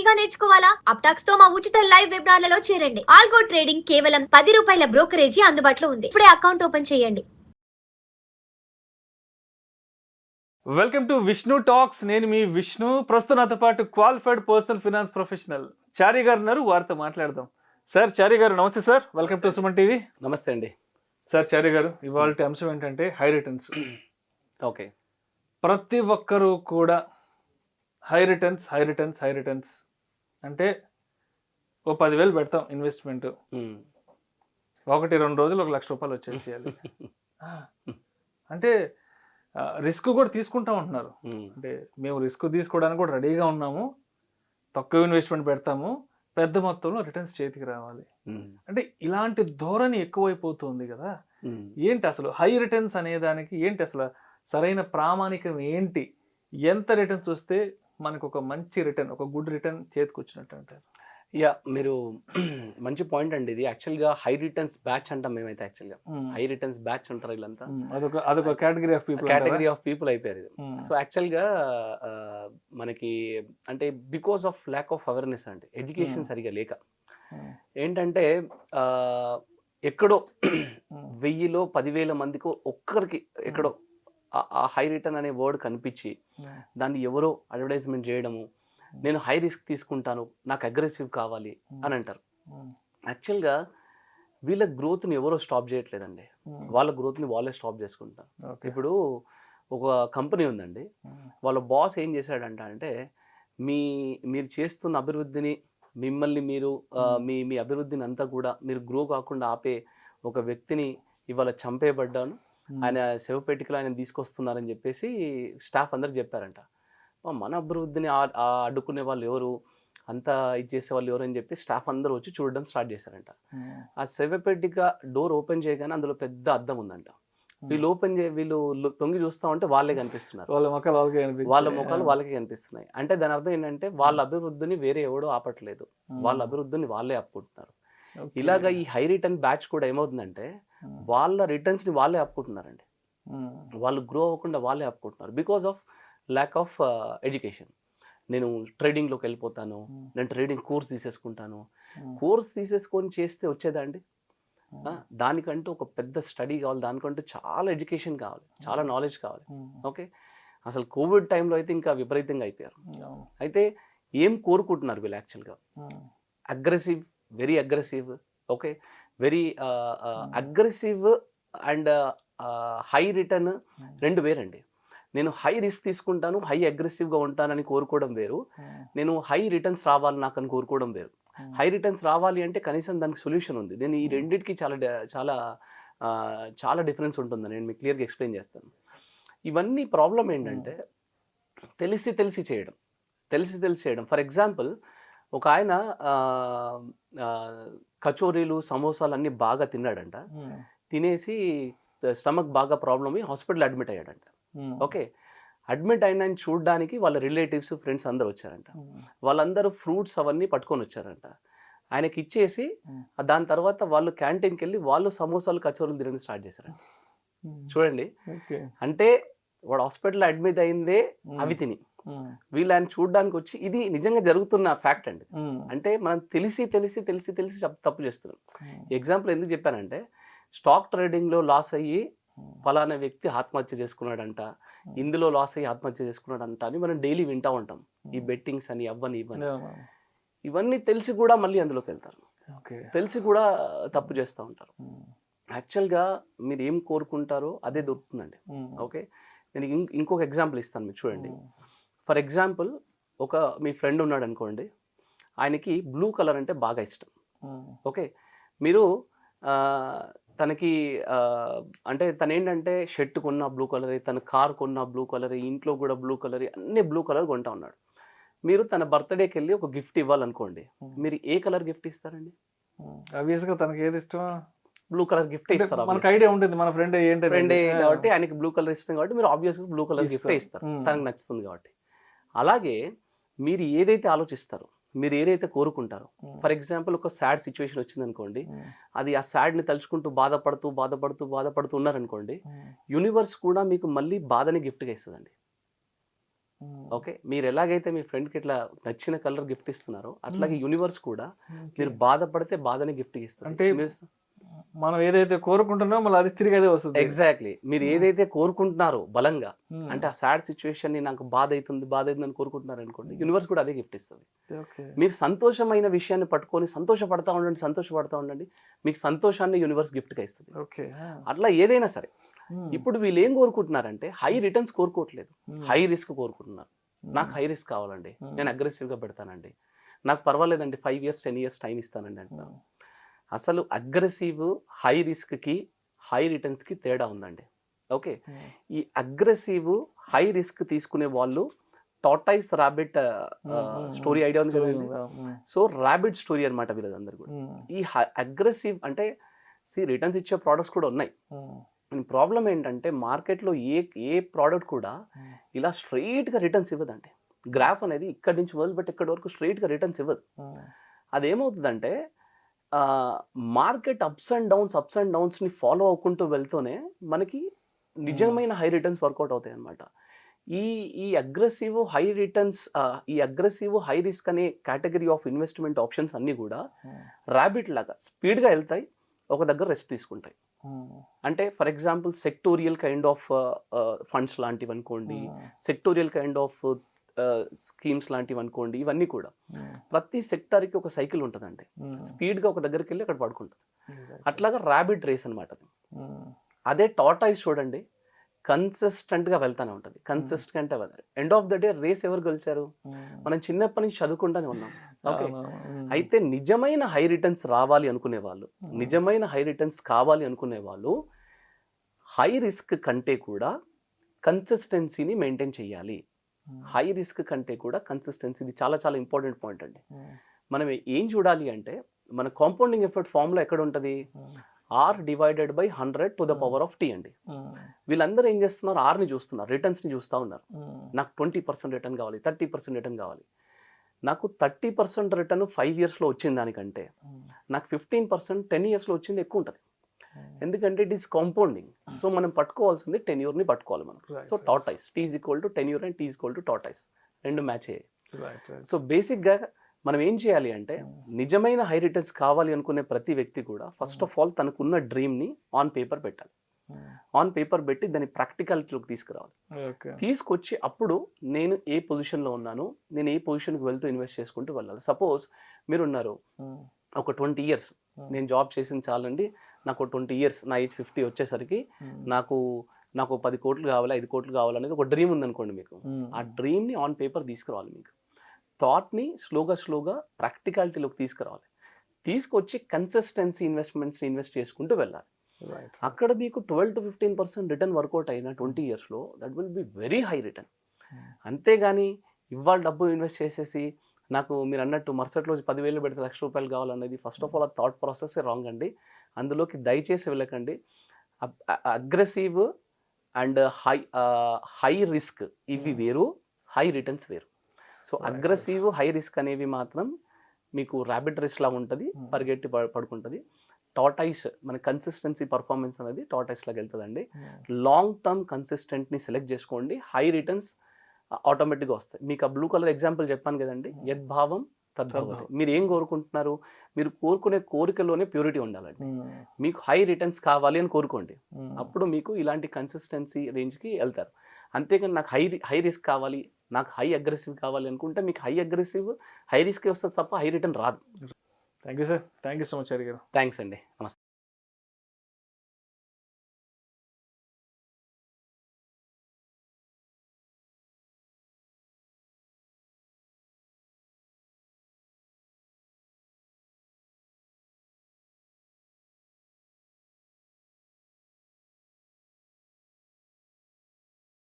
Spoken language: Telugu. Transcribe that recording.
గా నేర్చుకోవాలా? అప్టాక్స్ తో మా ఉచిత లైవ్ వెబినార్లలో చేరండి. ఆల్గో ట్రేడింగ్ కేవలం ₹10 బ్రోకరేజీ అందుబాటులో ఉంది. ఇప్పుడే అకౌంట్ ఓపెన్ చేయండి. Welcome to Vishnu talks. నేను మీ విష్ణు. ప్రస్తుతం నాతో పాటు క్వాలిఫైడ్ పర్సనల్ ఫినాన్స్ ప్రొఫెషనల్ చారి గారు ఉన్నారు. వారితో మాట్లాడదాం. సార్ చారి గారు నమస్తే sir. Welcome to Suman TV. నమస్తే అండి సార్ చారి గారు, ఇవాళ అంశం ఏంటంటే హై రిటర్న్స్. ఓకే, ప్రతి ఒక్కరూ కూడా హై రిటర్న్స్ అంటే ఓ 10,000 పెడతాం ఇన్వెస్ట్మెంట్, 1-2 రోజులు ₹1,00,000 వచ్చేసేయాలి. అంటే రిస్క్ కూడా తీసుకుంటాం అంటున్నారు. అంటే మేము రిస్క్ తీసుకోవడానికి కూడా రెడీగా ఉన్నాము, తక్కువ ఇన్వెస్ట్మెంట్ పెడతాము, పెద్ద మొత్తంలో రిటర్న్స్ చేతికి రావాలి. అంటే ఇలాంటి ధోరణి ఎక్కువైపోతుంది కదా. ఏంటి అసలు హై రిటర్న్స్ అనే దానికి ఏంటి అసలు సరైన ప్రామాణికం ఏంటి? ఎంత రిటర్న్స్ వస్తే మనకు ఒక మంచి రిటర్న్, ఒక గుడ్ రిటర్న్ చేతికి వచ్చినట్టు అంటారు? యా, మీరు మంచి పాయింట్ అండి. ఇది యాక్చువల్గా హై రిటర్న్స్ బ్యాచ్ అంటాం మేమైతే. యాక్చువల్గా హై రిటర్న్స్ బ్యాచ్ అంటారు వీళ్ళంతా. అదొక కేటగిరీ ఆఫ్ పీపుల్ అయిపోయారు ఇది. సో యాక్చువల్గా మనకి అంటే because of lack of awareness అండి, ఎడ్యుకేషన్ సరిగా లేక ఏంటంటే ఎక్కడో 1000లో 10,000 మందికి ఒక్కరికి ఎక్కడో ఆ హై రిటర్న్ అనే వర్డ్ కనిపించి దాన్ని ఎవరో అడ్వర్టైజ్మెంట్ చేయడము, నేను హై రిస్క్ తీసుకుంటాను, నాకు అగ్రెసివ్ కావాలి అని అంటారు. యాక్చువల్గా వీళ్ళ గ్రోత్ని ఎవరో స్టాప్ చేయట్లేదండి, వాళ్ళ గ్రోత్ని వాళ్ళే స్టాప్ చేసుకుంటారు. ఇప్పుడు ఒక కంపెనీ ఉందండి, వాళ్ళ బాస్ ఏం చేశాడంట అంటే మీరు చేస్తున్న అభివృద్ధిని, మిమ్మల్ని మీరు మీ అభివృద్ధిని అంతా కూడా మీరు గ్రో కాకుండా ఆపే ఒక వ్యక్తిని ఇవాళ చంపేయబడ్డాను, ఆయన శవపేటికలో ఆయన తీసుకొస్తున్నారని చెప్పేసి స్టాఫ్ అందరు చెప్పారంట. మన అభివృద్ధిని అడ్డుకునే వాళ్ళు ఎవరు, అంతా ఇది చేసే వాళ్ళు ఎవరు అని చెప్పి స్టాఫ్ అందరూ వచ్చి చూడడం స్టార్ట్ చేశారంట. ఆ శవపేటిక డోర్ ఓపెన్ చేయగానే అందులో పెద్ద అద్దం ఉందంట. వీళ్ళు తొంగి చూస్తా ఉంటే వాళ్ళే కనిపిస్తున్నారు, వాళ్ళ ముఖాలు వాళ్ళకే కనిపిస్తున్నాయి. అంటే దాని అర్థం ఏంటంటే వాళ్ళ అభివృద్ధిని వేరే ఎవడో ఆపట్లేదు, వాళ్ళ అభివృద్ధిని వాళ్ళే ఆపుకుంటున్నారు. ఇలాగా ఈ హై రిటర్న్ బ్యాచ్ కూడా ఏమవుతుందంటే వాళ్ళ రిటర్న్స్ ని వాళ్ళే ఆపుకుంటున్నారండి, వాళ్ళు గ్రో అవ్వకుండా వాళ్ళే ఆపుకుంటున్నారు. Because of lack of education. నేను ట్రేడింగ్లోకి వెళ్ళిపోతాను, నేను ట్రేడింగ్ కోర్స్ తీసేసుకుంటాను. కోర్స్ తీసేసుకొని చేస్తే వచ్చేదా అండి? దానికంటూ ఒక పెద్ద స్టడీ కావాలి, దానికంటూ చాలా ఎడ్యుకేషన్ కావాలి, చాలా నాలెడ్జ్ కావాలి. ఓకే, అసలు కోవిడ్ టైంలో అయితే ఇంకా విపరీతంగా అయిపోయారు. అయితే ఏం కోరుకుంటున్నారు వీళ్ళు యాక్చువల్గా? Aggressive, very aggressive. Okay, very aggressive and high return రెండు వేరండి. నేను హై రిస్క్ తీసుకుంటాను, హై అగ్రెసివ్గా ఉంటానని కోరుకోవడం వేరు, నేను హై రిటర్న్స్ రావాలి నాకు అని కోరుకోవడం వేరు. హై రిటర్న్స్ రావాలి అంటే కనీసం దానికి సొల్యూషన్ ఉంది. నేను ఈ రెండింటికి చాలా చాలా చాలా డిఫరెన్స్ ఉంటుందని నేను మీకు క్లియర్గా ఎక్స్ప్లెయిన్ చేస్తాను. ఇవన్నీ ప్రాబ్లం ఏంటంటే తెలిసి చేయడం. ఫర్ ఎగ్జాంపుల్, ఒక ఆయన కచోరీలు సమోసాలు అన్నీ బాగా తిన్నాడంట, తినేసి స్టమక్ బాగా ప్రాబ్లమ్ అయ్యి హాస్పిటల్ అడ్మిట్ అయ్యాడంట. ఓకే, అడ్మిట్ అయిన చూడడానికి వాళ్ళ రిలేటివ్స్, ఫ్రెండ్స్ అందరు వచ్చారంట. వాళ్ళందరూ ఫ్రూట్స్ అవన్నీ పట్టుకొని వచ్చారంట. ఆయనకి ఇచ్చేసి దాని తర్వాత వాళ్ళు క్యాంటీన్కి వెళ్ళి వాళ్ళు సమోసాలు కచోరీలు తినడం స్టార్ట్ చేశారంట. చూడండి, అంటే వాడు హాస్పిటల్ అడ్మిట్ అయిందే అవి తిని, వీళ్ళు ఆయన చూడడానికి వచ్చి, ఇది నిజంగా జరుగుతున్న ఫ్యాక్ట్ అండి. అంటే మనం తెలిసి తప్పు చేస్తున్నాం. ఎగ్జాంపుల్ ఎందుకు చెప్పానంటే, స్టాక్ ట్రేడింగ్లో లాస్ అయ్యి ఫలానా వ్యక్తి ఆత్మహత్య చేసుకున్నాడంట, ఇందులో లాస్ అయ్యి ఆత్మహత్య చేసుకున్నాడంట అని మనం డైలీ వింటూ ఉంటాం. ఈ బెట్టింగ్స్ అని ఇవన్నీ ఇవన్నీ తెలిసి కూడా మళ్ళీ అందులోకి వెళ్తారు, తెలిసి కూడా తప్పు చేస్తూ ఉంటారు. యాక్చువల్గా మీరు ఏం కోరుకుంటారో అదే దొరుకుతుందండి. ఓకే, నేను ఇంకొక ఎగ్జాంపుల్ ఇస్తాను మీకు, చూడండి. ఫర్ ఎగ్జాంపుల్, మీ ఫ్రెండ్ ఉన్నాడు అనుకోండి, ఆయనకి బ్లూ కలర్ అంటే బాగా ఇష్టం. ఓకే, మీరు తనకి అంటే తను ఏంటంటే షర్ట్ కొన్న బ్లూ కలర్, తన కార్ కొన్న బ్లూ కలర్, ఇంట్లో కూడా బ్లూ కలర్, అన్ని బ్లూ కలర్ కొంటా ఉన్నాడు. మీరు తన బర్త్డేకి వెళ్ళి ఒక గిఫ్ట్ ఇవ్వాలనుకోండి, మీరు ఏ కలర్ గిఫ్ట్ ఇస్తారండి? ఆబ్వియస్గా తనకి ఏది ఇష్టం, బ్లూ కలర్ గిఫ్ట్ ఇస్తారు. మనకు ఐడియా ఉంటుంది, మన ఫ్రెండే కాబట్టి ఆయనకి బ్లూ కలర్ ఇష్టం కాబట్టి మీరు ఆబ్వియస్గా బ్లూ కలర్ గిఫ్ట్ ఇస్తారు, తనకు నచ్చుతుంది కాబట్టి. అలాగే మీరు ఏదైతే ఆలోచిస్తారో, మీరు ఏదైతే కోరుకుంటారో, ఫర్ ఎగ్జాంపుల్ ఒక సాడ్ సిచ్యువేషన్ వచ్చింది అనుకోండి, అది ఆ సాడ్ని తలుచుకుంటూ బాధపడుతూ ఉన్నారనుకోండి, యూనివర్స్ కూడా మీకు మళ్ళీ బాధని గిఫ్ట్గా ఇస్తుందండి. ఓకే, మీరు ఎలాగైతే మీ ఫ్రెండ్కి ఇట్లా నచ్చిన కలర్ గిఫ్ట్ ఇస్తున్నారో అట్లాగే యూనివర్స్ కూడా మీరు బాధపడితే బాధని గిఫ్ట్ ఇస్తారు. అంటే మనం ఏదైతే కోరుకుంటున్నామో మళ్ళీ అది తిరిగి అదే వస్తుంది. ఎగ్జాక్ట్లీ, మీరు ఏదైతే కోరుకుంటున్నారో బలంగా, అంటే ఆ సాడ్ సిచ్యువేషన్ ని నాకు బాధ అవుతుంది అని కోరుకుంటున్నారు అనుకోండి, యూనివర్స్ కూడా అదే గిఫ్ట్ ఇస్తుంది. మీరు సంతోషమైన విషయాన్ని పట్టుకొని సంతోషపడతా ఉండండి, మీకు సంతోషాన్ని యూనివర్స్ గిఫ్ట్గా ఇస్తుంది. అట్లా ఏదైనా సరే. ఇప్పుడు వీళ్ళు ఏం కోరుకుంటున్నారంటే హై రిటర్న్స్ కోరుకోవట్లేదు, హై రిస్క్ కోరుకుంటున్నారు. నాకు హై రిస్క్ కావాలండి, నేను అగ్రెసివ్గా పెడతానండి, నాకు పర్వాలేదండి 5 years 10 years టైం ఇస్తానండి అంటున్నారు. అసలు అగ్రెసివ్ హై రిస్క్కి హై రిటర్న్స్కి తేడా ఉందండి. ఓకే, ఈ అగ్రెసివ్ హై రిస్క్ తీసుకునే వాళ్ళు టార్టైస్ రాబిట్ స్టోరీ ఐడియా ఉంది కదండి. సో రాబిట్ స్టోరీ అనమాట వీళ్ళందరూ కూడా. ఈ అగ్రెసివ్ అంటే రిటర్న్స్ ఇచ్చే ప్రోడక్ట్స్ కూడా ఉన్నాయి. ప్రాబ్లం ఏంటంటే మార్కెట్లో ఏ ప్రోడక్ట్ కూడా ఇలా స్ట్రైట్గా రిటర్న్స్ ఇవ్వదండి. గ్రాఫ్ అనేది ఇక్కడి నుంచి మొదలుపెట్టి ఇక్కడి వరకు స్ట్రైట్గా రిటర్న్స్ ఇవ్వదు. అదేమవుతుందంటే మార్కెట్ అప్స్ అండ్ డౌన్స్ని ఫాలో అవ్వకుంటూ వెళ్తూనే మనకి నిజమైన హై రిటర్న్స్ వర్కౌట్ అవుతాయి అన్నమాట. ఈ అగ్రెసివ్ హై రిటర్న్స్, ఈ అగ్రెసివ్ హై రిస్క్ అనే కేటగిరీ ఆఫ్ ఇన్వెస్ట్మెంట్ ఆప్షన్స్ అన్నీ కూడా ర్యాబిట్ లాగా స్పీడ్గా వెళ్తాయి, ఒక దగ్గర రెస్ట్ తీసుకుంటాయి. అంటే for example sectorial kind of funds లాంటివి అనుకోండి, సెక్టోరియల్ కైండ్ ఆఫ్ స్కీమ్స్ లాంటివి అనుకోండి, ఇవన్నీ కూడా ప్రతి సెక్టార్కి ఒక సైకిల్ ఉంటుందండి. స్పీడ్గా ఒక దగ్గరికి వెళ్ళి అక్కడ పడుకుంటుంది. అట్లాగా ర్యాబిట్ రేస్ అనమాట అది. అదే టార్టాయిస్ చూడండి, కన్సిస్టెంట్గా వెళ్తానే ఉంటుంది, కన్సిస్టెంట్గా వెళ్తారు. End of the day race ఎవరు గెలిచారు? మనం చిన్నప్పటి నుంచి చదువుకుంటానే ఉన్నాం. ఓకే, అయితే నిజమైన హై రిటర్న్స్ రావాలి అనుకునే వాళ్ళు, నిజమైన హై రిటర్న్స్ కావాలి అనుకునే వాళ్ళు హై రిస్క్ కంటే కూడా కన్సిస్టెన్సీని మెయింటైన్ చేయాలి. హై రిస్క్ కంటే కూడా కన్సిస్టెన్సీ, ఇది చాలా చాలా ఇంపార్టెంట్ పాయింట్ అండి. మనం ఏం చూడాలి అంటే మన కాంపౌండింగ్ ఎఫెక్ట్ ఫార్ములా ఎక్కడ ఉంటుంది? R/100 అండి. వీళ్ళందరూ ఏం చేస్తున్నారు? ఆర్ని చూస్తున్నారు, రిటర్న్స్ని చూస్తూ ఉన్నారు. నాకు 20% రిటర్న్ కావాలి, 30% రిటర్న్ కావాలి. నాకు 30% రిటర్న్ 5 yearsలో వచ్చిన దానికంటే నాకు 15% 10 yearsలో వచ్చింది ఎక్కువ ఉంటుంది. ఎందుకంటే ఇట్ ఈస్ కాంపౌండింగ్. సో మనం పట్టుకోవాల్సింది టెన్యూర్ని పట్టుకోవాలి మనం. So tortoise, T=10 year and T=tortoise, రెండు మ్యాచ్ అయ్యాయి. సో బేసిక్గా మనం ఏం చేయాలి అంటే నిజమైన హై రిటర్న్స్ కావాలి అనుకునే ప్రతి వ్యక్తి కూడా ఫస్ట్ ఆఫ్ ఆల్ తనకున్న డ్రీమ్ని ఆన్ పేపర్ పెట్టాలి. ఆన్ పేపర్ పెట్టి దాన్ని ప్రాక్టికాలిటీలోకి తీసుకురావాలి. తీసుకొచ్చి అప్పుడు నేను ఏ పొజిషన్లో ఉన్నాను, నేను ఏ పొజిషన్కి వెళ్తూ ఇన్వెస్ట్ చేసుకుంటూ వెళ్ళాలి. సపోజ్ మీరున్నారు ఒక 20 years నేను జాబ్ చేసింది చాలండి, నాకు 20 years, నా ఏజ్ 50 వచ్చేసరికి నాకు 10 కోట్లు కావాలి, 5 కోట్లు కావాలనేది ఒక డ్రీమ్ ఉందనుకోండి మీకు. ఆ డ్రీమ్ని ఆన్ పేపర్ తీసుకురావాలి. మీకు థాట్ని స్లోగా ప్రాక్టికాలిటీలోకి తీసుకురావాలి. తీసుకొచ్చి కన్సిస్టెన్సీ ఇన్వెస్ట్మెంట్స్ ఇన్వెస్ట్ చేసుకుంటూ వెళ్ళాలి. అక్కడ మీకు 12 to 15% రిటర్న్ వర్కౌట్ అయిన 20 yearsలో that will be very high return. అంతేగాని ఇవాళ డబ్బు ఇన్వెస్ట్ చేసేసి నాకు మీరు అన్నట్టు మరుసటి రోజు 10,000 పెడితే ₹1,00,000 కావాలనేది ఫస్ట్ ఆఫ్ ఆల్ ఆ థాట్ ప్రాసెస్ రాంగ్ అండి. అందులోకి దయచేసి వెళ్ళకండి. అగ్రెసివ్ అండ్ హై రిస్క్ ఇవి వేరు, హై రిటర్న్స్ వేరు. సో అగ్రెసివ్ హై రిస్క్ అనేవి మాత్రం మీకు ర్యాబిట్ రేస్ లాగా ఉంటుంది, పరిగెట్టి పడుకుంటుంది. టార్టాయిస్ మన కన్సిస్టెన్సీ పర్ఫార్మెన్స్ అనేది టార్టాయిస్ లాగా వెళ్తుందండి. లాంగ్ టర్మ్ కన్సిస్టెంట్ని సెలెక్ట్ చేసుకోండి, హై రిటర్న్స్ ఆటోమేటిక్గా వస్తాయి. మీకు ఆ బ్లూ కలర్ ఎగ్జాంపుల్ చెప్పాను కదండి, యద్భావం తద్భవతి. మీరు ఏం కోరుకుంటున్నారు? మీరు కోరుకునే కోరికలోనే ప్యూరిటీ ఉండాలండి. మీకు హై రిటర్న్స్ కావాలి అని కోరుకోండి, అప్పుడు మీకు ఇలాంటి కన్సిస్టెన్సీ రేంజ్కి వెళ్తారు. అంతేకాని నాకు హై రిస్క్ కావాలి, నాకు హై అగ్రెసివ్ కావాలి అనుకుంటే మీకు హై రిస్క్ వస్తుంది తప్ప హై రిటర్న్ రాదు. Thank you sir, thank you so much Hari గారు. థ్యాంక్స్ అండి, నమస్తే.